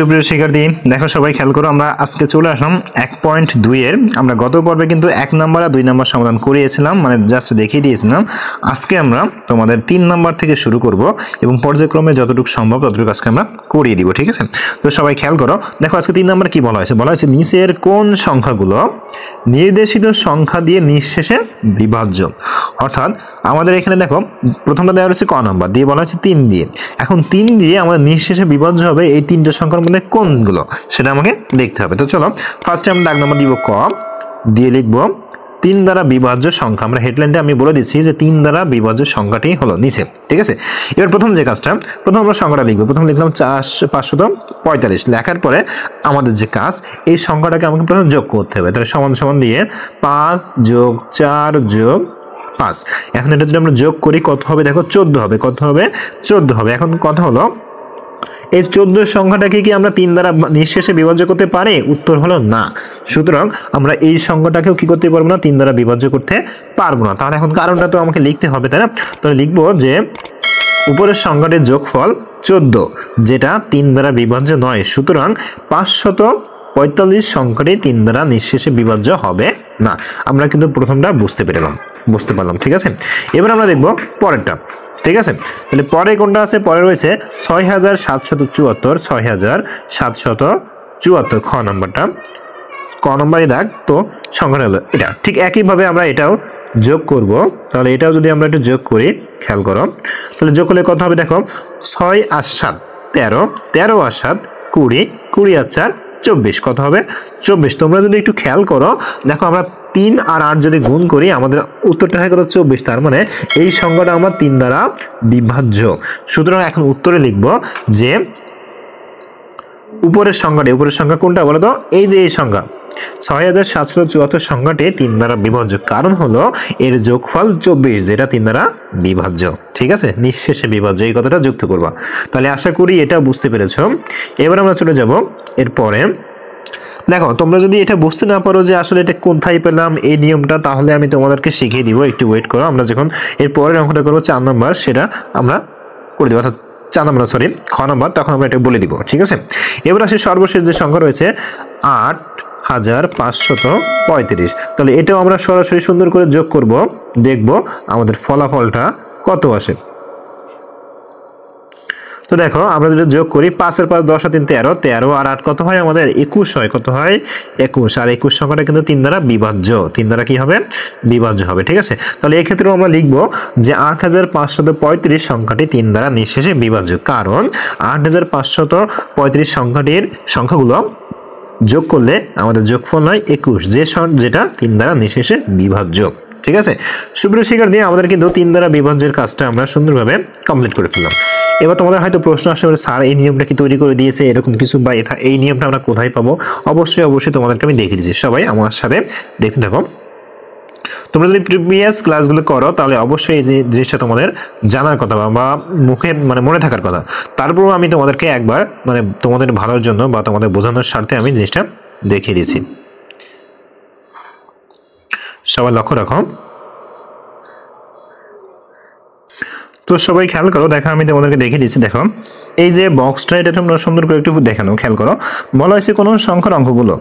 সুপ্রিয় শিক্ষার্থী দেখো সবাই খেয়াল করো আমরা আজকে চলে আসলাম 1.2 এর আমরা গত পর্বে কিন্তু 1 নাম্বার আর 2 নাম্বার সমাধান করিয়েছিলাম মানে জাস্ট দেখিয়ে দিয়েছিলাম। আজকে আমরা তোমাদের 3 নাম্বার থেকে শুরু করব এবং পর্যায়ক্রমে যতটুকু সম্ভব ততটুকু আজকে আমরা করিয়ে দিব, ঠিক আছে? তো সবাই খেয়াল করো, দেখো আজকে 3 নাম্বার কি বলা হয়েছে নিচের কোন সংখ্যাগুলো নির্দেশিত সংখ্যা দিয়ে নিঃশেষে বিভাজ্য। অর্থাৎ আমাদের এখানে দেখো প্রথমটা দেওয়া হচ্ছে ক নাম্বার দিয়ে বলা হচ্ছে 3 দিয়ে। এখন 3 দিয়ে আমাদের নিঃশেষে বিভাজ্য হবে এই তিনটা সংখ্যার মধ্যে কোনগুলো সেটা আমাকে দেখতে হবে। তো চলো ফার্স্টে আমরা দাগ নাম্বার দিব ক, দিয়ে লিখবো 3 দ্বারা বিভাজ্য সংখ্যা। আমরা হেডলাইনটা আমি বলে দিচ্ছি যে 3 দ্বারা বিভাজ্য সংখ্যাটি হলো নিচে, ঠিক আছে? এবার প্রথম যে কাজটা, প্রথম আমরা সংখ্যাটা লিখবো। প্রথম লিখলাম 545, লেখার পরে আমাদের যে কাজ এই সংখ্যাটাকে আমাকে প্রথমে যোগ করতে হবে। তাহলে সমান সমান দিয়ে 5 যোগ 4 যোগ 5। এখন এটা যদি আমরা যোগ করি কত হবে দেখো 14 হবে। কত হবে? 14 হবে। এখন কথা হলো এই 14 সংখ্যাটাকে কি আমরা 3 দ্বারা নিঃশেষে বিভাজ্য করতে পারি? উত্তর হলো না। সুতরাং আমরা এই সংখ্যাটাকেও কি করতে পারবো না, 3 দ্বারা বিভাজ্য করতে পারবো না। তাহলে এখন কারণটা তো আমাকে লিখতে হবে, তাই না? তাহলে লিখবো যে উপরের সংখ্যাটির যোগফল 14 যেটা 3 দ্বারা বিভাজ্য নয়। সুতরাং 545 সংখ্যাটি 3 দ্বারা নিঃশেষে বিভাজ্য হবে না। আমরা কিন্তু প্রথমটা বুঝতে পারলাম, ঠিক আছে? এবার আমরা দেখবো পরেরটা, ঠিক আছে? তাহলে পরে কোনটা আছে? পরে রয়েছে 6774 খ নাম্বারটা, ক নাম্বারই দাগ। তো সংখ্যাটা হলো এটা। ঠিক একইভাবে আমরা এটাও যোগ করব। তাহলে এটাও যদি আমরা একটু যোগ করি, খেয়াল করো, তাহলে যোগ করলে কত হবে দেখো 6 আর 7 13, 13 আর 7 20, 20 আর 4 24। কত হবে? 24। তোমরা যদি একটু খেয়াল করো দেখো আমরা 3 আর 8 যদি গুণ করি আমাদের উত্তরটা হয় কত? 24। তার মানে এই সংখ্যাটা আমরা 3 দ্বারা বিভাজ্য। সুতরাং এখন উত্তরে লিখব যে উপরের সংখ্যা কোনটা বলো তো? এই যে এই সংখ্যা 6774 সংখ্যাটি 3 দ্বারা বিভাজ্য। কারণ হলো এর যোগফল 24 যেটা 3 দ্বারা বিভাজ্য, ঠিক আছে? নিঃশেষে বিভাজ্য এই কথাটা যুক্ত করবা। তাহলে আশা করি এটা বুঝতে পেরেছো। এবার আমরা চলে যাব এরপরে। দেখো তোমরা যদি এটা বুঝতে না পারো যে আসলে এটা কোথায় পেলাম এই নিয়মটা, তাহলে আমি তোমাদেরকে শিখিয়ে দিব, একটু ওয়েট করো। আমরা যখন এর পরের অঙ্কটা করবো 4 নাম্বার, সেটা আমরা করে দেবো, অর্থাৎ 4 নাম্বার খ নাম্বার, তখন আমরা এটা বলে দিব, ঠিক আছে? এবার আসে সর্বশেষ যে সংখ্যা রয়েছে 8535। তাহলে এটাও আমরা সরাসরি সুন্দর করে যোগ করব, দেখব আমাদের ফলাফলটা কত আসে। তো দেখো আমরা যদি যোগ করি 5 এর 5 10 আর 3 13, 13 আর 8 কত হয় আমাদের? 21 হয়। কত হয়? 21। আর 21 সংখ্যাটা কিন্তু 3 দ্বারা বিভাজ্য, 3 দ্বারা কি হবে? বিভাজ্য হবে, ঠিক আছে? তাহলে এই ক্ষেত্রে আমরা লিখব যে 8535 সংখ্যাটি 3 দ্বারা নিঃশেষে বিভাজ্য। কারণ 8535 সংখ্যাগুলো যোগ করলে আমাদের যোগফল হয় 21 যেটা 3 দ্বারা নিঃশেষে বিভাজ্য, ঠিক আছে? সুপ্রিয় শিক্ষার্থী আমাদের কিন্তু 3 দ্বারা বিভাজ্যের কাজটা আমরা সুন্দরভাবে কমপ্লিট করে ফেললাম। এবার তোমাদের হয়তো প্রশ্ন আসতে পারে, স্যার এই নিয়মটা কি তৈরি করে দিয়েছে এরকম কিছু, বা এই নিয়মটা আমরা কোথায় পাবো? অবশ্যই তোমাদেরকে আমি দেখিয়ে দিচ্ছি। সবাই আমার সাথে দেখতে থাকো। তোমরা যদি প্রিভিয়াস ক্লাসগুলো করো তাহলে অবশ্যই এই যে জিনিসটা তোমাদের জানার কথা বা মুখে মনে থাকার কথা। তারপরেও আমি তোমাদেরকে একবার তোমাদের ভালোর জন্য বা তোমাদের বোঝানোর স্বার্থে আমি জিনিসটা দেখিয়ে দিচ্ছি। সবাই লক্ষ্য রাখো। তো সবাই খেয়াল করো, দেখো আমি তোমাদেরকে দেখিয়ে দিচ্ছি। দেখো এই যে বক্সটা, এটা তোমরা সুন্দর করে একটু দেখানো, খেয়াল করো। বলা হয়েছে কোনো সংখ্যার অঙ্কগুলো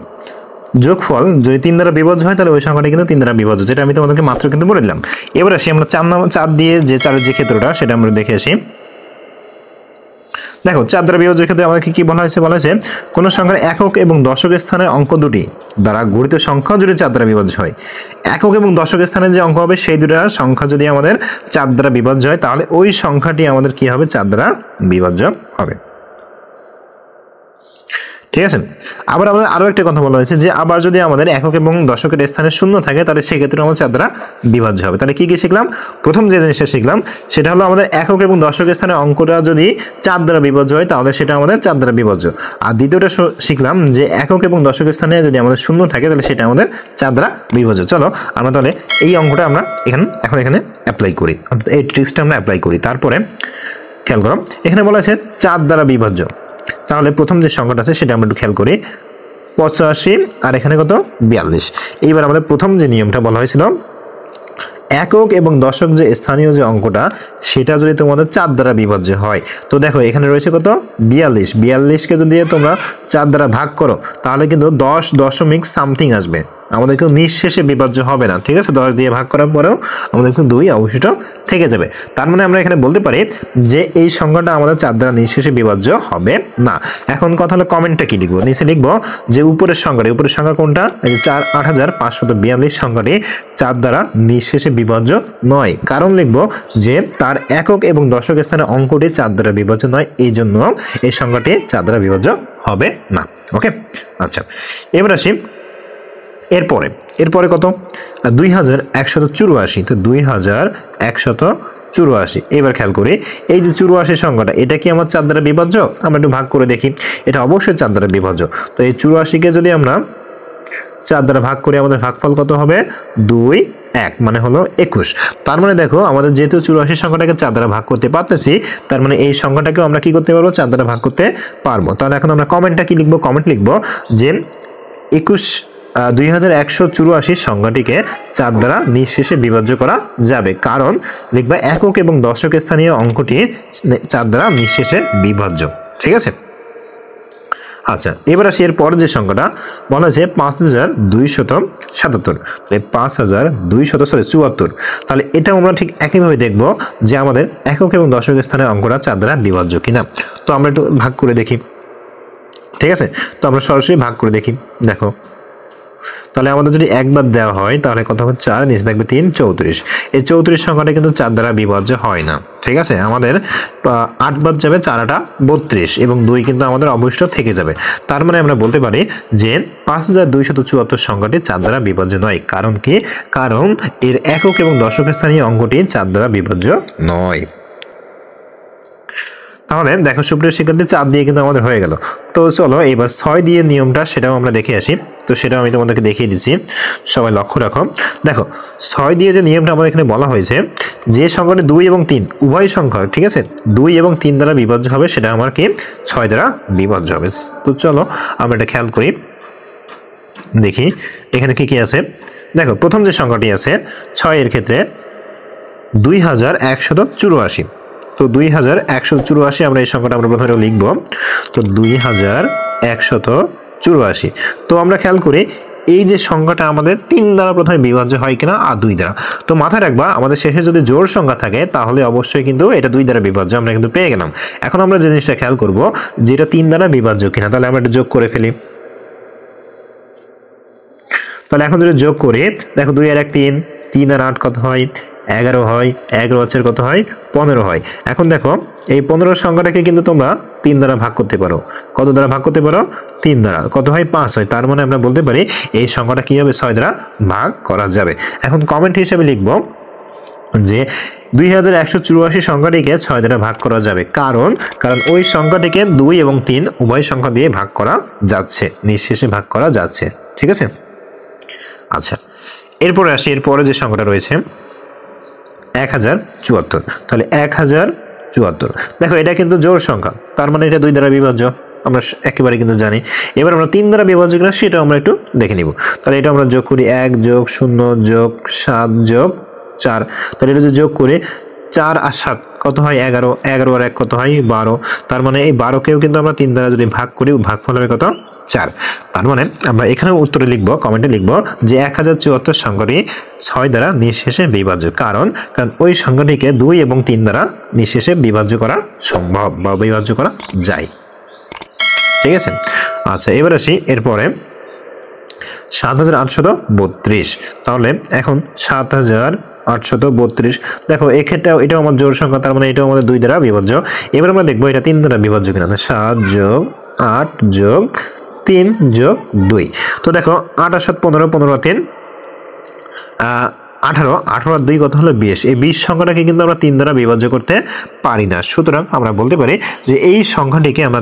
যোগফল যদি 3 দ্বারা বিভাজ্য হয় তাহলে ওই সংখ্যাটা কিন্তু 3 দ্বারা বিভাজ্য, যেটা আমি তোমাদেরকে মাত্র কিন্তু বলে দিলাম। এবার আসি আমরা 4 দিয়ে যে 4-এর যে ক্ষেত্রটা সেটা আমরা দেখে আসি। দেখো 4 দ্বারা বিভাজ্যের ক্ষেত্রে আমাদেরকে কি বলা হয়েছে কোন সংখ্যার একক এবং দশক স্থানের অঙ্ক দুটি দ্বারা গঠিত সংখ্যা যদি 4 দ্বারা বিভাজ্য হয়, একক এবং দশক স্থানের যে অঙ্ক হবে সেই দুটো সংখ্যা যদি আমাদের 4 দ্বারা বিভাজ্য হয় তাহলে ওই সংখ্যাটি আমাদের কি হবে? 4 দ্বারা বিভাজ্য হবে, ঠিক আছে? আবার আমাদের আরো একটা কথা বলা হয়েছে যে আবার যদি আমাদের একক এবং দশকের স্থানে শূন্য থাকে তাহলে সেক্ষেত্রে আমাদের 4 দ্বারা বিভাজ্য হবে। তাহলে কি শিখলাম? প্রথম যে জিনিসটা শিখলাম সেটা হলো আমাদের একক এবং দশকের স্থানে অঙ্কটা যদি 4 দ্বারা বিভাজ্য হয় তাহলে সেটা আমাদের 4 দ্বারা বিভাজ্য। আর দ্বিতীয়টা শিখলাম যে একক এবং দশকের স্থানে যদি আমাদের শূন্য থাকে তাহলে সেটা আমাদের 4 দ্বারা বিভাজ্য। চলো আমরা তাহলে এই অঙ্কটা আমরা এখানে অ্যাপ্লাই করি, অর্থাৎ এই ট্রিক্সটা আমরা অ্যাপ্লাই করি। তারপরে খেয়াল করো এখানে বলা আছে 4 দ্বারা বিভাজ্য। তাহলে প্রথম যে সংখ্যাটা আছে সেটা আমরা একটু খেয়াল করি, 85 আর এখানে কত? 42। এইবার আমাদের প্রথম যে নিয়মটা বলা হয়েছিল একক এবং দশক যে স্থানীয় যে অঙ্কটা সেটা যদি তোমাদের 4 দ্বারা বিভাজ্য হয়, তো দেখো এখানে রয়েছে কত 42কে যদি তোমরা 4 দ্বারা ভাগ করো তাহলে কিন্তু 10 দশমিক সামথিং আসবে, আমাদের কিন্তু নিঃশেষে বিভাজ্য হবে না। ঠিক আছে, 10 দিয়ে ভাগ করার পরেও আমাদের কিন্তু 2 অবশিষ্ট থেকে যাবে। তার মানে আমরা এখানে বলতে পারি যে এই সংখ্যাটা আমাদের 4 দ্বারা নিঃশেষে বিভাজ্য হবে না। এখন কথা হলো কমেন্টটা কি লিখবো, নিচে লিখবো যে উপরের সংখ্যা কোনটা, এই 8542 সংখ্যাটি 4 দ্বারা নিঃশেষে বিভাজ্য নয়। কারণ লিখবো যে তার একক এবং দশক স্থানে অঙ্কটি 4 দ্বারা বিভাজ্য নয়, এই জন্য এই সংখ্যাটি 4 দ্বারা বিভাজ্য হবে না। ওকে, আচ্ছা এবার আসি এরপরে কত 2184, তো 2184। এবার খেয়াল করি এই যে 84 সংখ্যাটা এটা কি আমার 4 দ্বারা বিভাজ্য, আমরা একটু ভাগ করে দেখি। এটা অবশ্যই 4 দ্বারা বিভাজ্য। তো এই 84কে যদি আমরা 4 দ্বারা ভাগ করি আমাদের ভাগফল কত হবে 2 1, মানে হলো 21। তার মানে দেখো আমাদের যেহেতু 84 সংখ্যাটাকে 4 দ্বারা ভাগ করতে পারতেছি, তার মানে এই সংখ্যাটাকেও আমরা কি করতে পারবো 4 দ্বারা ভাগ করতে পারবো। তাহলে এখন আমরা কমেন্টটা কি লিখবো, কমেন্ট লিখবো যে 2184 সংখ্যাটিকে 4 দ্বারা নিঃশেষে বিভাজ্য করা যাবে। কারণ লিখবা একক এবং দশক স্থানীয় অঙ্কটি 4 দ্বারা নিঃশেষে বিভাজ্য। ঠিক আছে, আচ্ছা এবার আসি এরপর যে সংখ্যাটা বলা হয়েছে 5277, 5274। তাহলে এটা আমরা ঠিক একইভাবে দেখব যে আমাদের একক এবং দশক স্থানীয় অঙ্কটা 4 দ্বারা বিভাজ্য কিনা। তো আমরা একটু ভাগ করে দেখি। ঠিক আছে, তো আমরা সরাসরি ভাগ করে দেখি। দেখো তাহলে আমাদের যদি একবার দেওয়া হয় তাহলে কত হবে 4, নিচে থাকবে 3, 34। এই 34 সংখ্যাটা কিন্তু 4 দ্বারা বিভাজ্য হয় না। ঠিক আছে, আমাদের 8 বাদ যাবে, 4 8 32 এবং 2 কিন্তু আমাদের অবশিষ্ট থেকে যাবে। তার মানে আমরা বলতে পারি যে 5274 সংখ্যাটি 4 দ্বারা বিভাজ্য নয়। কারণ কি, কারণ এর একক এবং দশক স্থানীয় অঙ্কটি 4 দ্বারা বিভাজ্য নয়। তাহলে দেখো সুপ্রিয় শিক্ষার্থী 4 দিয়ে কিন্তু আমাদের হয়ে গেল। তো চলো এবার 6 দিয়ে নিয়মটা সেটাও আমরা দেখে আসি। তো সেটাও আমি তোমাদেরকে দেখিয়ে দিচ্ছি, সবাই লক্ষ্য রাখো। দেখো 6 দিয়ে যে নিয়মটা আমাদের এখানে বলা হয়েছে যে সংখ্যাটি 2 এবং 3 উভয় সংখ্যা, ঠিক আছে 2 এবং 3 দ্বারা বিভাজ্য হবে, সেটা আমার কি 6 দ্বারা বিভাজ্য হবে। তো চলো আমরা এটা খেয়াল করি, দেখি এখানে কি কি আছে। দেখো প্রথম যে সংখ্যাটি আছে 6 এর ক্ষেত্রে 2184। তো 2184 আমরা এই সংখ্যাটা আমরা প্রথমে লিখব। তো 2184। তো আমরা খেয়াল করি এই যে সংখ্যাটা আমাদের 3 দ্বারা প্রথমে বিভাজ্য হয় কিনা আর 2 দ্বারা। তো মাথায় রাখবা আমাদের শেষে যদি জোড় সংখ্যা থাকে তাহলে অবশ্যই কিন্তু এটা 2 দ্বারা বিভাজ্য, আমরা কিন্তু পেয়ে গেলাম। এখন আমরা যে জিনিসটা খেয়াল করব যে এটা 3 দ্বারা বিভাজ্য কিনা, তাহলে আমরা এটা যোগ করে ফেলি। তাহলে এখন যদি যোগ করি দেখো 2 আর 1 3, 3 আর 8 কত হয় 11 হয়, 11 আর কত হয় 15 হয়। এখন দেখো এই 15 সংখ্যাটাকে কিন্তু তোমরা 3 দ্বারা ভাগ করতে পারো। কত দ্বারা ভাগ করতে পারো 3 দ্বারা, কত হয় 5 হয়। তার মানে আমরা বলতে পারি এই সংখ্যাটা কি হবে 6 দ্বারা ভাগ করা যাবে। এখন কমেন্ট হিসেবে লিখব যে 2184 সংখ্যাটিকে 6 দ্বারা ভাগ করা যাবে, কারণ ওই সংখ্যাটিকে 2 এবং 3 উভয় সংখ্যা দিয়ে ভাগ করা যাচ্ছে, নিঃশেষে ভাগ করা যাচ্ছে। ঠিক আছে, আচ্ছা এরপরে আসি, এরপরে যে সংখ্যাটা রয়েছে 1074। তাহলে 1074 দেখো এটা কিন্তু জোড় সংখ্যা, তার মানে এটা 2 দ্বারা বিভাজ্য, আমরা একেবারে কিন্তু জানি। এবার আমরা 3 দ্বারা বিভাজ্য কিনা সেটা আমরা একটু দেখে নিব। তাহলে এটা আমরা যোগ করি 1 যোগ 0 যোগ 7 যোগ 4। তাহলে এটা যদি যোগ করে 4 আর 7 কত হয় 11, 11 আর 1 কত হয় 12। তার মানে এই 12কেও কিন্তু আমরা 3 দ্বারা যদি ভাগ করি ভাগফল হবে কত 4। তার মানে আমরা এখানেও উত্তরে লিখব, কমেন্টে লিখব যে 1074 সংখ্যাটি 6 দ্বারা নিঃশেষে বিভাজ্য, কারণ ওই সংখ্যাটিকে 2 এবং 3 দ্বারা নিঃশেষে বিভাজ্য করা সম্ভব বা বিভাজ্য করা যায়। ঠিক আছে, আচ্ছা এবার আসি এরপরে 7832। তাহলে এখন 7832 দেখো এক্ষেত্রে এটাও আমার জোড় সংখ্যা, তার মানে এটাও আমাদের 2 দ্বারা বিভাজ্য। এবার আমরা দেখবো এটা 3 দ্বারা বিভাজ্য কিনা। 7 যোগ 8 যোগ 3 যোগ 2। তো দেখো 8 আর 7 15, 15 আর 3 18, 18 আর 2 কত হলো 20। এই 20 সংখ্যাটাকে কিন্তু আমরা 3 দ্বারা বিভাজ্য করতে পারি না, সুতরাং আমরা বলতে পারি যে এই সংখ্যাটিকে আমরা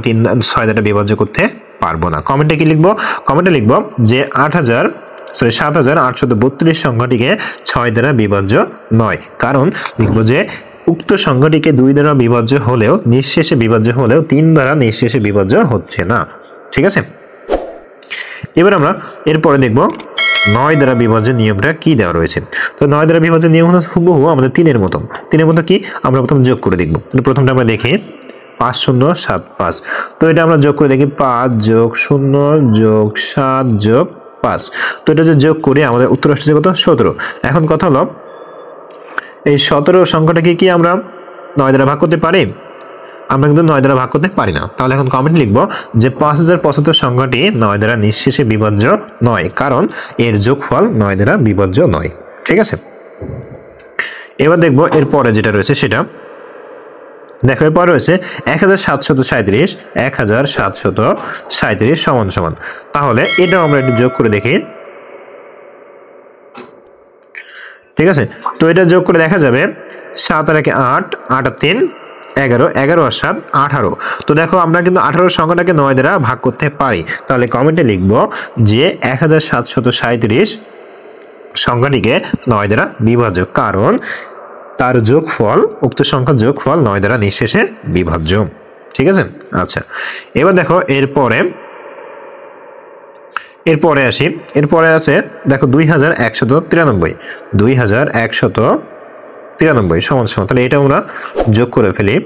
6 দ্বারা বিভাজ্য করতে পারবো না। কমেন্টে কি লিখবো, কমেন্টে লিখবো যে 7832 সংখ্যাটিকে 6 দ্বারা বিভাজ্য নয়, কারণ লিখবো যে উক্ত সংখ্যাটিকে 2 দ্বারা বিভাজ্য হলেও নিঃশেষে বিভাজ্য হলেও 3 দ্বারা নিঃশেষে বিভাজ্য হচ্ছে না। ঠিক আছে, এবার আমরা এরপরে দেখব 9 দ্বারা বিভাজ্য নিয়মটা কি দেওয়া রয়েছে। তো 9 দ্বারা বিভাজ্য নিয়ম হলো হুবহু আমাদের 3-এর মতো। 3-এর মতো কি আমরা প্রথম যোগ করে দেখব। তো প্রথমটা আমরা দেখি 5 0 7 5। তো এটা আমরা যোগ করে দেখি 5 যোগ 0 যোগ 7 যোগ 5। তো এটা যে যোগ করে আমাদের উত্তর আসছে কত 17। এখন কথা হলো এই 17 সংখ্যাটাকে কি আমরা 9 দ্বারা ভাগ করতে পারি? আমরা কিন্তু 9 দ্বারা ভাগ করতে পারি না। তাহলে এখন কমেন্ট লিখব যে 5075 সংখ্যাটি 9 দ্বারা নিঃশেষে বিভাজ্য নয়, কারণ এর যোগফল 9 দ্বারা বিভাজ্য নয়। ঠিক আছে, এবার দেখব এরপরে যেটা রয়েছে সেটা দেখো। এরপর রয়েছে 1737 1737 সমান সমান। তাহলে এটাও আমরা একটু যোগ করে দেখি। ঠিক আছে, তো এটা যোগ করে দেখা যাবে 7 আর 1 8, 8 আর 3 11, 11 আর 7 18। তো দেখো আমরা কিন্তু 18 সংখ্যাটাকে 9 দ্বারা ভাগ করতে পারি। তাহলে কমেন্টে লিখব যে 1737 সংখ্যাটিকে 9 দ্বারা বিভাজ্য, কারণ তার যোগফল উক্ত সংখ্যার যোগফল 9 দ্বারা নিঃশেষে বিভাজ্য। ঠিক আছে, আচ্ছা এবার দেখো এরপরে আসি। এরপরে আছে দেখো 2193 2193 সমান সমান। তাহলে এটা আমরা যোগ করে ফেলি।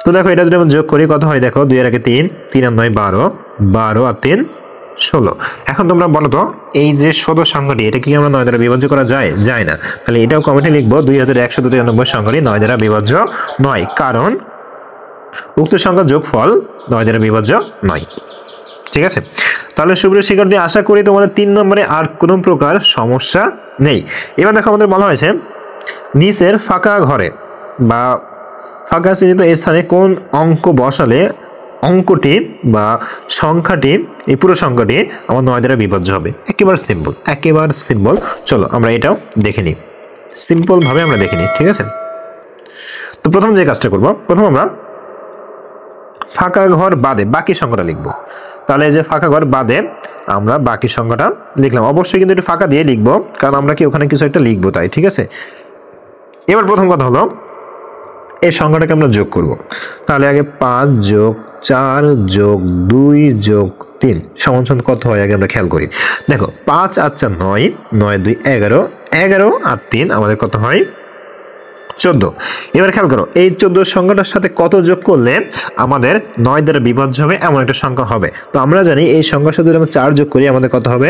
তো দেখো এটা যদি আমরা যোগ করি কত হয় দেখো 2 আর 1 3, 3 আর 9 12, 12 আর 3 16। এখন তোমরা বলো তো এই যে 16 সংখ্যাটি এটা কি আমরা 9 দ্বারা বিভাজ্য করা যায়? যায় না। তাহলে এটাও কমেন্টে লিখবো 2193 সংখ্যাটি 9 দ্বারা বিভাজ্য নয়, কারণ উক্ত সংখ্যার যোগফল 9 দ্বারা বিভাজ্য নয়। ঠিক আছে, তাহলে সুপ্রিয় শিক্ষার্থী আশা করি তোমাদের 3 নম্বরে আর কোনো প্রকার সমস্যা নেই। এবার দেখো আমাদের বলা হয়েছে নিচের ফাঁকা ঘরে বা ফাঁকা চিহ্নিত স্থানে কোন অঙ্ক বসালে অঙ্কটি বা সংখ্যাটি এই পুরো সংখ্যাটি আমার 9 দ্বারা বিভাজ্য হবে। একেবারে সিম্পল। চলো আমরা এটাও দেখে নিই, সিম্পল ভাবে আমরা দেখে নিই। ঠিক আছে, তো প্রথম যে কাজটা করব, প্রথম আমরা ফাঁকা ঘর বাদে বাকি সংখ্যাটা লিখব। তাহলে এই যে ফাঁকা ঘর বাদে আমরা বাকি সংখ্যাটা লিখলাম। অবশ্যই কিন্তু একটু ফাঁকা দিয়ে লিখবো, কারণ আমরা কি ওখানে কিছু একটা লিখবো তাই। ঠিক আছে, এবার প্রথম কথা হলো এই সংখ্যাটাকে আমরা যোগ করব। তাহলে আগে 5 যোগ 4 যোগ 2 যোগ 3 সমান সমান কত হয় আগে আমরা খেয়াল করি। দেখো 5 আর 4 9, 9 2 11, 11 আর 3 আমাদের কত হয় 14। এবার খেয়াল করো এই 14 সংখ্যাটার সাথে কত যোগ করলে আমাদের 9 দ্বারা বিভাজ্য হবে এমন একটা সংখ্যা হবে। তো আমরা জানি এই সংখ্যার সাথে যদি আমরা 4 যোগ করি আমাদের কত হবে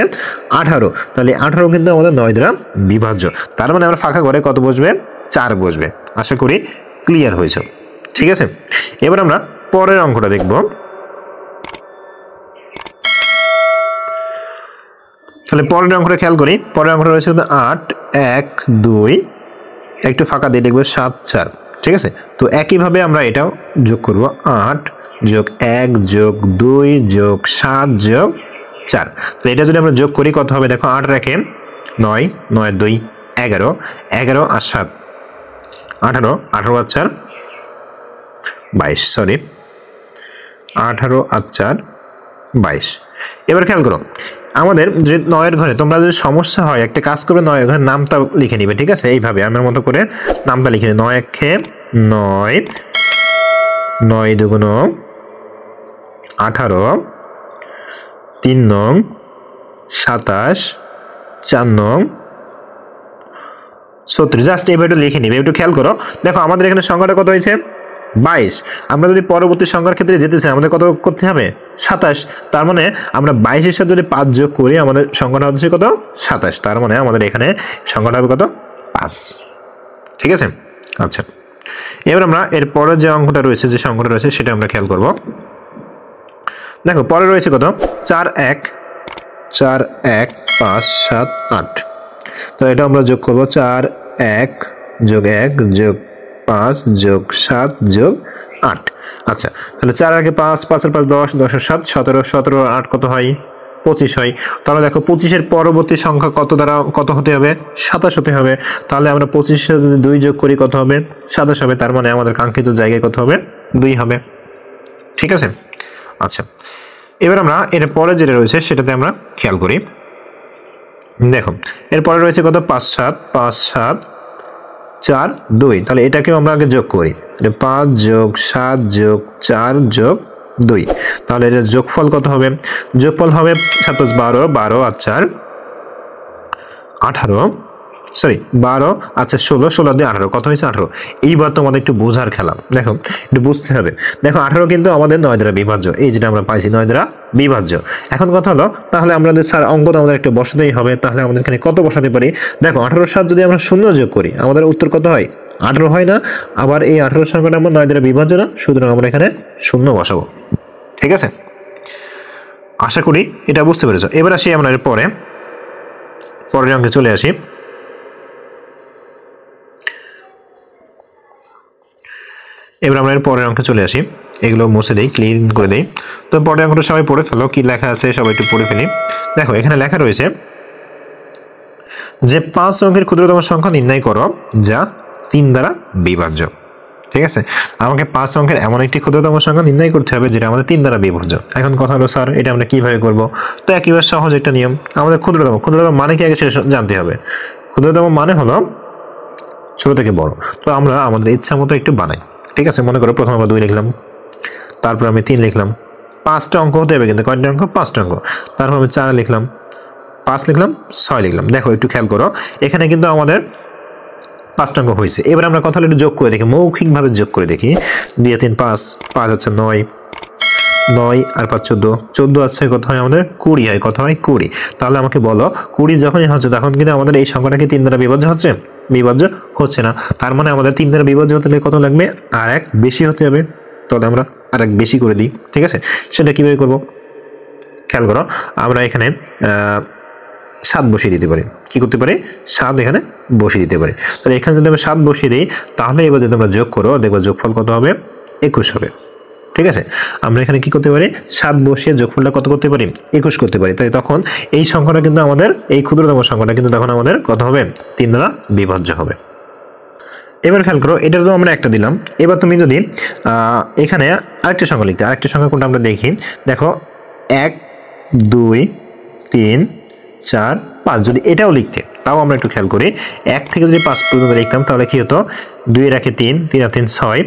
18। তাহলে 18 কিন্তু আমাদের 9 দ্বারা বিভাজ্য। তার মানে আমরা ফাঁকা ঘরে কত বসবে 4 বসবে। আশা করি ক্লিয়ার হয়েছে। ঠিক আছে, এবার আমরা পরের অঙ্কটা দেখব। তাহলে পরের অঙ্কটা খেয়াল করি। পরের অঙ্কটা রয়েছে 8 1 2, একটু ফাঁকা দিয়ে দেখবো 7 4। ঠিক আছে, তো একইভাবে আমরা এটাও যোগ করব 8 যোগ 1 যোগ 2 যোগ 7 যোগ 4। তো এটা যদি আমরা যোগ করি কত হবে দেখো 8 রেখে 9, 9 2 11, 11 আর 7 18, 18 আর 4 22, সরি 18 আর 4 22। এবার খেয়াল করো আমাদের যে 9 ঘরে তোমরা যদি সমস্যা হয় একটা কাজ করবে, 9 ঘরের নামটা লিখে নিবে। ঠিক আছে, এইভাবে আমার মতো করে নামটা লিখে 9 একে 9, 9 দুগুণ 18, 3 নং 27, 4 নং 36। জাস্ট এবার একটু লিখে নিবে। একটু খেয়াল করো দেখো আমাদের এখানে সংখ্যাটা কত হয়েছে 22। আমরা যদি পরবর্তী সংখ্যার ক্ষেত্রে যেতে চাই আমাদের কত করতে হবে 27। তার মানে আমরা 22 এর সাথে যদি 5 যোগ করি আমাদের সংখ্যাটা হচ্ছে কত 27। তার মানে আমাদের এখানে সংখ্যাটা হবে কত 5। ঠিক আছে, আচ্ছা এবার আমরা এর পরে যে অঙ্কটা রয়েছে যে সংখ্যাটা রয়েছে সেটা আমরা খেয়াল করব। দেখো পরে রয়েছে কত 4 1 4 1 5 7 8। তো এটা আমরা যোগ করব 4 1 যোগ 1 যোগ 5 যোগ 7 যোগ 8। আচ্ছা তাহলে 4 আগে 5, 5 আর 5 10, 10 আর 7 17, 17 আর 8 কত হয় 25 হয়। তাহলে দেখো 25 এর পরবর্তী সংখ্যা কত দ্বারা কত হতে হবে 27 হতে হবে। তাহলে আমরা 25 এর যদি 2 যোগ করি কত হবে 27 হবে। তার মানে আমাদের কাঙ্ক্ষিত জায়গায় কত হবে 2 হবে। ঠিক আছে, আচ্ছা এবার আমরা এর পরে যেটা রয়েছে সেটাতে আমরা খেয়াল করি। দেখো এরপরে রয়েছে কত 5 7 5 7 4 2। তাহলে এটাকেও আমরা আগে যোগ করি 5 যোগ 7 যোগ 4 যোগ 2। তাহলে এর যোগফল কত হবে? যোগফল হবে 7 + 12, 12 আর 4 18, সরি 12 আচ্ছা 16, 16 দিয়ে 18, কত হয়েছে? 18। এইবার তোমাদের একটু বোঝার খেলা, দেখো একটু বুঝতে হবে। দেখো 18 কিন্তু আমাদের 9 দ্বারা বিভাজ্য, এই যেটা আমরা পাইছি 9 দ্বারা বিভাজ্য। এখন কথা হলো তাহলে আমাদের স্যার অঙ্ক তো আমাদের একটু বসাতেই হবে, তাহলে আমাদের এখানে কত বসাতে পারি? দেখো 18 সাথে যদি আমরা শূন্য যোগ করি আমাদের উত্তর কত হয়? 18 হয় না? আবার এই 18 সংখ্যাটা আমরা 9 দ্বারা বিভাজ্য না, সুতরাং আমরা এখানে শূন্য বসাবো। ঠিক আছে, আশা করি এটা বুঝতে পেরেছো। এবার আসি আমরা এর পরের অঙ্কে চলে আসি। এবার আমরা এর পরের অঙ্কে চলে আসি, এগুলো মুছে দেই, ক্লিন করে দেই। তো পরের অঙ্কটা সবাই পড়ে ফেলো, কি লেখা আছে সবাই একটু পড়ে ফেলি। দেখো এখানে লেখা রয়েছে যে 5 অঙ্কের ক্ষুদ্রতম সংখ্যা নির্ণয় করো যা 3 দ্বারা বিভাজ্য। ঠিক আছে, আমাকে 5 অঙ্কের এমন একটি ক্ষুদ্রতম সংখ্যা নির্ণয় করতে হবে যেটা আমাদের 3 দ্বারা বিভাজ্য। এখন কথা হলো স্যার এটা আমরা কিভাবে করব? তো একেবারে সহজ একটা নিয়ম, আমাদের ক্ষুদ্রতম মানে কি আগে সেটা জানতে হবে। ক্ষুদ্রতম মানে হলো ছোট থেকে বড়। তো আমরা আমাদের ইচ্ছা মতো একটু বানাই। ঠিক আছে, মনে করো প্রথমে আমরা 2 লিখলাম, তারপর আমি 3 লিখলাম, 5টা অঙ্ক হতে হবে কিন্তু কয়টা অঙ্ক? 5টা অঙ্ক। তারপর আমি 4 লিখলাম, 5 লিখলাম, 6 লিখলাম। দেখো একটু খেয়াল করো, এখানে কিন্তু আমাদের 5টা অঙ্ক হয়েছে। এবার আমরা কথা হলো একটু যোগ করে দেখি, মৌখিকভাবে যোগ করে দেখি। 2 3 5, 5 আছে 9, 9 আর 5 14, 14 আছে কত হয় আমাদের? 20 হয়। কত হয়? 20। তাহলে আমাকে বলো 20 যখনই হচ্ছে তখন কিন্তু আমাদের এই সংখ্যাটা কি 3 দ্বারা বিভাজ্য হচ্ছে? বিভাজ্য হচ্ছে না। তার মানে আমাদের 3 দ্বারা বিভাজ্য হতে হলে কত লাগবে? আর এক বেশি হতে হবে। তাহলে আমরা আর এক বেশি করে দিই। ঠিক আছে, সেটা কিভাবে করব? খেয়াল করো, আমরা এখানে 7 বসিয়ে দিতে পারি। কি করতে পারি? 7 এখানে বসিয়ে দিতে পারি। তাহলে এখানে যদি আমরা 7 বসিয়ে দিই তাহলে এবার যদি আমরা যোগ করো দেখবো যোগফল কত হবে? 21 হবে। ঠিক আছে, আমরা এখানে কি করতে পারি? 7 বসিয়ে যোগফলটা কত করতে পারি? 21 করতে পারি। তাই তখন এই সংখ্যাটা কিন্তু আমাদের, এই ক্ষুদ্রতম সংখ্যাটা কিন্তু তখন আমাদের কত হবে? 3 দ্বারা বিভাজ্য হবে। এবার খেয়াল করো, এটা তো আমরা একটা দিলাম। এবার তুমি যদি এখানে আরেকটা সংখ্যা লিখতে, আরেকটা সংখ্যা কোনটা আমরা দেখি। দেখো 1 2 3 4 5, যদি এটাও লিখতে তাও আমরা একটু খেয়াল করি। 1 থেকে যদি 5 পর্যন্ত লিখতাম তাহলে কি হতো? 2 এর 1 3, 3 আর 3 6,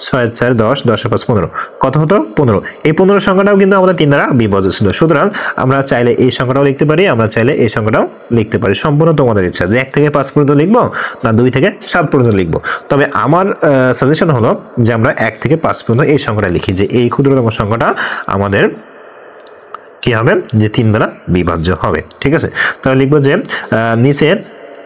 6 আর 4 10, 10 আর 5 15। কত হতো? 15। এই 15 সংখ্যাটাও কিন্তু আমাদের 3 দ্বারা বিভাজ্য ছিল। সুতরাং আমরা চাইলে এই সংখ্যাটাও লিখতে পারি, আমরা চাইলে এই সংখ্যাটাও লিখতে পারি। সম্পূর্ণ তোমাদের ইচ্ছা যে 1 থেকে 5 পর্যন্ত লিখবো না 2 থেকে 7 পর্যন্ত লিখবো। তবে আমার সাজেশন হলো যে আমরা 1 থেকে 5 পর্যন্ত এই সংখ্যাটা লিখি, যে এই ক্ষুদ্রতম সংখ্যাটা আমাদের কি হবে? যে 3 দ্বারা বিভাজ্য হবে। ঠিক আছে, তাহলে লিখবো যে নিচের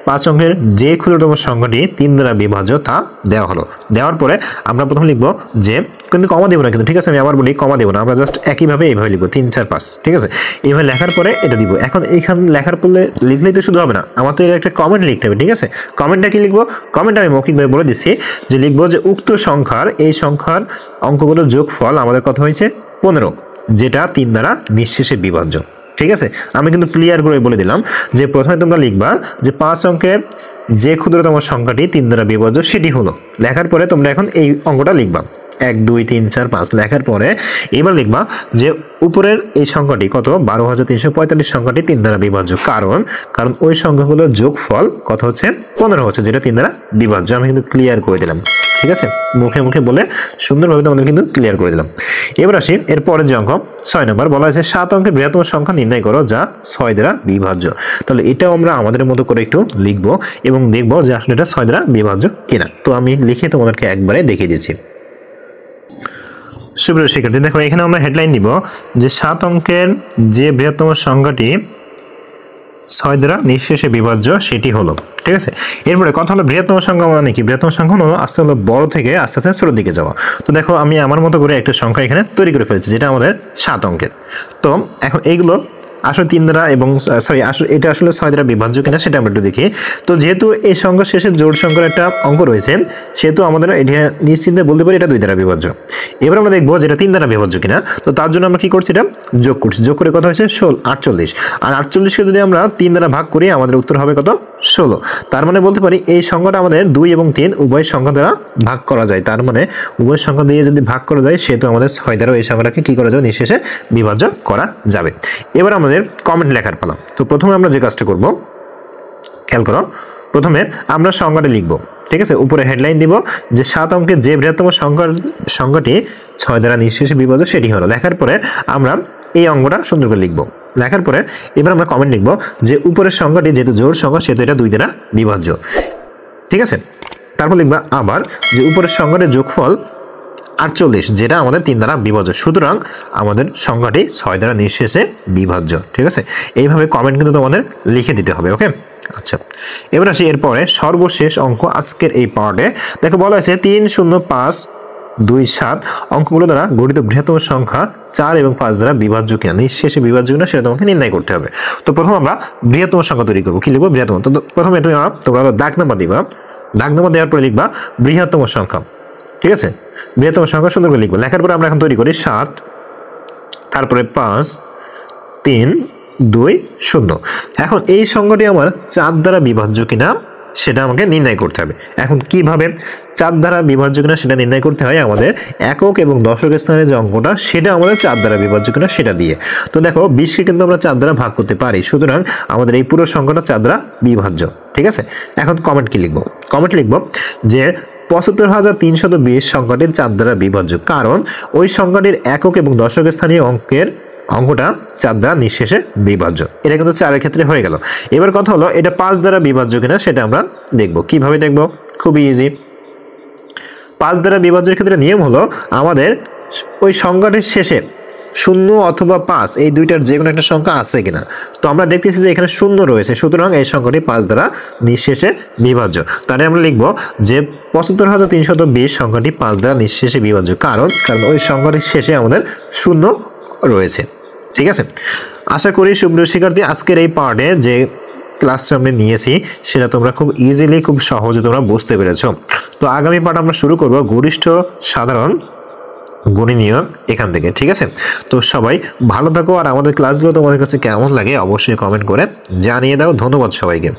5 অঙ্কের যে ক্ষুদ্রতম সংখ্যাটি 3 দ্বারা বিভাজ্য তা দেওয়া হলো। দেওয়ার পরে আমরা প্রথম লিখবো যে, কিন্তু কমা দেবো না কিন্তু, ঠিক আছে, আমি আবার বলি কমা দেবো না, আমরা জাস্ট একইভাবে এইভাবে লিখবো 3 4 5। ঠিক আছে, এইভাবে লেখার পরে এটা দিব। এখন এইখানে লেখার পরে লিখলেই তো শুধু হবে না, আমার তো এর একটা কমেন্ট লিখতে হবে। ঠিক আছে, কমেন্টটা কি লিখবো? কমেন্ট আমি মৌখিকভাবে বলে দিচ্ছি যে লিখবো যে উক্ত সংখ্যার, এই সংখ্যার অঙ্কগুলোর যোগফল আমাদের কত হয়েছে? 15, যেটা 3 দ্বারা নিঃশেষে বিভাজ্য। ঠিক আছে, আমি কিন্তু ক্লিয়ার করে বলে দিলাম যে প্রথমে তোমরা লিখবা যে 5 অঙ্কের যে ক্ষুদ্রতম সংখ্যাটি 3 দ্বারা বিভাজ্য সেটি হলো। লেখার পরে তোমরা এখন এই অঙ্কটা লিখবা 1 2 3 4 5। লেখার পরে এবার লিখবা যে উপরের এই সংখ্যাটি কত? 12345 সংখ্যাটি 3 দ্বারা বিভাজ্য। কারণ ওই সংখ্যাগুলোর যোগফল কত হচ্ছে? 15 হচ্ছে, যেটা 3 দ্বারা বিভাজ্য। আমি কিন্তু ক্লিয়ার করে দিলাম। ঠিক আছে, মুখে মুখে বলে সুন্দরভাবে তোমাদের কিন্তু ক্লিয়ার করে দিলাম। এবার আসি এর পরের যে অঙ্ক 6 নম্বর, বলা হয়েছে 7 অঙ্কের বৃহত্তম সংখ্যা নির্ণয় করো যা 6 দ্বারা বিভাজ্য। তাহলে এটাও আমরা আমাদের মতো করে একটু লিখবো এবং দেখবো যে আসলে এটা 6 দ্বারা বিভাজ্য কিনা। তো আমি লিখে তোমাদেরকে একবারে দেখিয়ে দিচ্ছি। সুপ্রিয় শিক্ষার্থী, দেখো এখানে আমরা হেডলাইন দিব যে 7 অঙ্কের যে বৃহত্তম সংখ্যাটি 6 দ্বারা নিঃশেষে বিভাজ্য সেটি হলো। ঠিক আছে, এরপরে কথা হলো বৃহত্তম সংখ্যা মানে কি? বৃহত্তম সংখ্যা হলো আস্তে হলো বড় থেকে আস্তে আস্তে ছোট দিকে যাওয়া। তো দেখো আমি আমার মতো করে একটা সংখ্যা এখানে তৈরি করে ফেলেছি যেটা আমাদের 7 অঙ্কের। তো এখন এইগুলো আসলে 3 দ্বারা এবং সরি আসলে এটা আসলে 6 দ্বারা বিভাজ্য কিনা সেটা আমরা একটু দেখি। তো যেহেতু এই সংখ্যার শেষে জোড় সংখ্যার একটা অঙ্ক রয়েছে সেহেতু আমাদের এটা নিশ্চিন্তে বলতে পারি এটা 2 দ্বারা বিভাজ্য। এবার আমরা দেখবো যেটা 3 দ্বারা বিভাজ্য কিনা। তো তার জন্য আমরা কি করছি? এটা যোগ করছি। যোগ করে কত হয়েছে? 48। আর 48কে যদি আমরা 3 দ্বারা ভাগ করি আমাদের উত্তর হবে কত? 16। তার মানে বলতে পারি এই সংখ্যাটা আমাদের 2 এবং 3 উভয় সংখ্যা দ্বারা ভাগ করা যায়। তার মানে উভয় সংখ্যা দিয়ে যদি ভাগ করা যায় সেহেতু আমাদের 6 দ্বারা এই সংখ্যাটাকে কি করা যাবে? নিঃশেষে বিভাজ্য করা যাবে। এবার আমাদের কমেন্ট লেখার পালা। তো প্রথমে আমরা যে কাজটা করব খেয়াল করো, প্রথমে আমরা সংখ্যাটা লিখব। ঠিক আছে, উপরে হেডলাইন দিব যে 7 অঙ্কের যে বৃহত্তম সংখ্যাটি 6 দ্বারা নিঃশেষে বিভাজ্য সেটি হলো। লেখার পরে আমরা এই অঙ্কটা সুন্দর করে লিখব। লেখার পরে এবার আমরা কমেন্ট লিখব যে উপরের সংখ্যাটি যেহেতু জোড় সংখ্যা সেহেতু এটা 2 দ্বারা বিভাজ্য। ঠিক আছে, তারপর লিখবা আবার যে উপরের সংখ্যাটির যোগফল 48 যেটা আমাদের 3 দ্বারা বিভাজ্য, সুতরাং আমাদের সংখ্যাটি 6 দ্বারা নিঃশেষে বিভাজ্য। ঠিক আছে, এইভাবে কমেন্ট কিন্তু তোমাদের লিখে দিতে হবে। ওকে, আচ্ছা এবার আসি এরপরে সর্বশেষ অঙ্ক আজকের এই পার্টে। দেখো বলা হয়েছে 30527 অঙ্কগুলো দ্বারা গঠিত বৃহত্তম সংখ্যা 4 এবং 5 দ্বারা বিভাজ্য কিনা, নিঃশেষে বিভাজ্য কিনা সেটা তোমাকে নির্ণয় করতে হবে। তো প্রথম আমরা বৃহত্তম সংখ্যা তৈরি করবো। কি লিখবো? বৃহত্তম। তো প্রথমে তোমরা দাগ নাম্বার দিবা, দাগ নাম্বার দেওয়ার পরে লিখবা বৃহত্তম সংখ্যা। ঠিক আছে, বৃহত্তম সংখ্যা সুন্দর করে লিখবো। লেখার পরে আমরা এখন তৈরি করি 7, তারপরে 5 3 2 0। এখন এই সংখ্যাটি আমার 4 দ্বারা বিভাজ্য কিনা সেটা আমাকে নির্ণয় করতে হবে। এখন কিভাবে 4 দ্বারা বিভাজ্য কিনা সেটা নির্ণয় করতে হয়? আমাদের একক এবং দশক স্থানে যে অঙ্কটা সেটা আমাদের 4 দ্বারা বিভাজ্য কিনা সেটা দিয়ে। তো দেখো 20কে কিন্তু আমরা 4 দ্বারা ভাগ করতে পারি, সুতরাং আমাদের এই পুরো সংখ্যাটা 4 দ্বারা বিভাজ্য। ঠিক আছে, এখন কমেন্ট কি লিখবো? কমেন্ট লিখবো যে 75320 সংখ্যাটি 4 দ্বারা বিভাজ্য, কারণ ওই সংখ্যাটির একক এবং দশক স্থানীয় অঙ্কটা 4 দ্বারা নিঃশেষে বিভাজ্য। এটা কিন্তু 4-এর ক্ষেত্রে হয়ে গেল। এবার কথা হলো এটা 5 দ্বারা বিভাজ্য কিনা সেটা আমরা দেখব। কিভাবে দেখব? খুবই ইজি। 5 দ্বারা বিভাজ্যের ক্ষেত্রে নিয়ম হলো আমাদের ওই সংখ্যাটির শেষে 0 অথবা 5 এই দুইটার যে কোনো একটা সংখ্যা আছে কিনা। তো আমরা দেখতেছি যে এখানে 0 রয়েছে, সুতরাং এই সংখ্যাটি 5 দ্বারা নিঃশেষে বিভাজ্য। তাহলে আমরা লিখব যে 75320 সংখ্যাটি 5 দ্বারা নিঃশেষে বিভাজ্য, কারণ ওই সংখ্যাটির শেষে আমাদের 0 রয়েছে। ঠিক আছে, আশা করি সুপ্রিয় শিক্ষার্থী আজকের এই পার্টে যে ক্লাসটা আমরা নিয়েছি সেটা তোমরা খুব ইজিলি, খুব সহজে তোমরা বুঝতে পেরেছো। তো আগামী পার্ট আমরা শুরু করব গরিষ্ঠ সাধারণ গণিনীয় এখান থেকে। ঠিক আছে, তো সবাই ভালো থাকো, আর আমাদের ক্লাসগুলো তোমাদের কাছে কেমন লাগে অবশ্যই কমেন্ট করে জানিয়ে দাও। ধন্যবাদ সবাইকে।